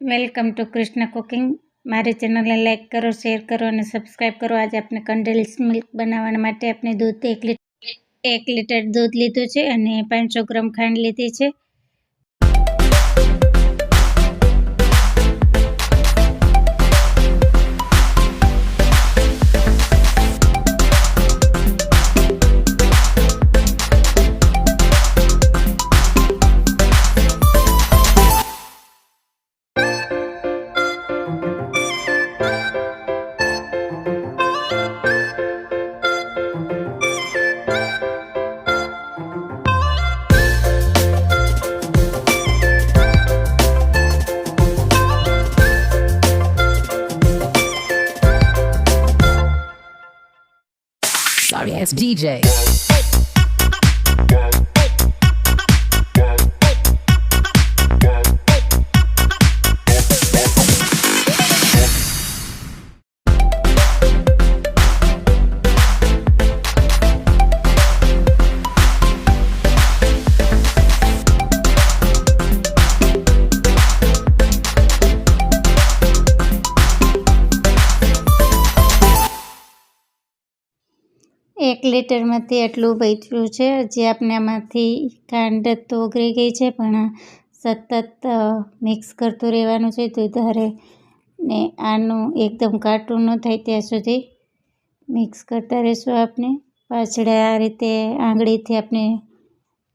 Welcome to Krishna cooking. મારી ચેનલને like કરો, શેર કરો અને સબસ્ક્રાઈબ કરો। આજે આપણે કન્ડેન્સ મિલ્ક બનાવવા માટે આપણે દૂધ 1 લીટર દૂધ લીધું છે અને 500 ગ્રામ ખાંડ લીધી છે। Sorry, it's DJ. એક લીટરમાંથી આટલું બચ્યું છે। હજી આપણે આમાંથી ખાંડ તો ઓગળી ગઈ છે, પણ સતત મિક્સ કરતું રહેવાનું છે દૂધ હારે, ને આનું એકદમ ઘાટું ન થાય ત્યાં સુધી મિક્સ કરતા રહીશું। આપણે પાછળ આ રીતે આંગળીથી આપણે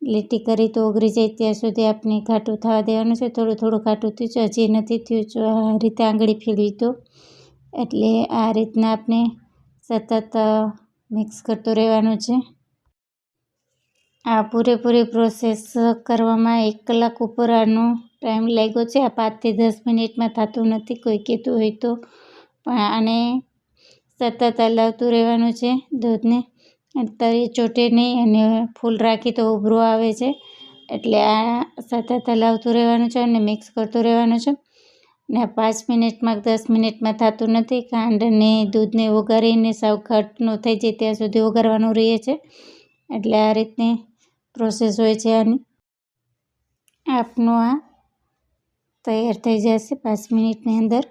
લીટી કરી તો ઓગળી જાય ત્યાં સુધી આપણે ઘાટું થવા દેવાનું છે। થોડું થોડું ઘાટું થયું છે, હજી નથી થયું। જો આ રીતે આંગળી ફેરવી તો એટલે આ રીતના આપણે સતત મિક્સ કરતું રહેવાનું છે। આ પૂરેપૂરી પ્રોસેસ કરવામાં 1 કલાક ઉપર આનો ટાઈમ લાગ્યો છે। આ 5 થી 10 મિનિટમાં થતું નથી, કોઈ કહેતું હોય તો, પણ આને સતત હલાવતું રહેવાનું છે દૂધને। તરી ચોટે નહીં અને ફૂલ રાખી તો ઉભરો આવે છે, એટલે આ સતત હલાવતું રહેવાનું છે અને મિક્સ કરતું રહેવાનું છે। ને 5 મિનિટમાં 10 મિનિટમાં થતું નથી। ખાંડને દૂધને ઓગાળીને સાવ ઘટ ન થઈ જાય ત્યાં સુધી ઓગાળવાનું રહે છે, એટલે આ રીતની પ્રોસેસ હોય છે આની। આપનું આ તૈયાર થઈ જશે 5 મિનિટની અંદર।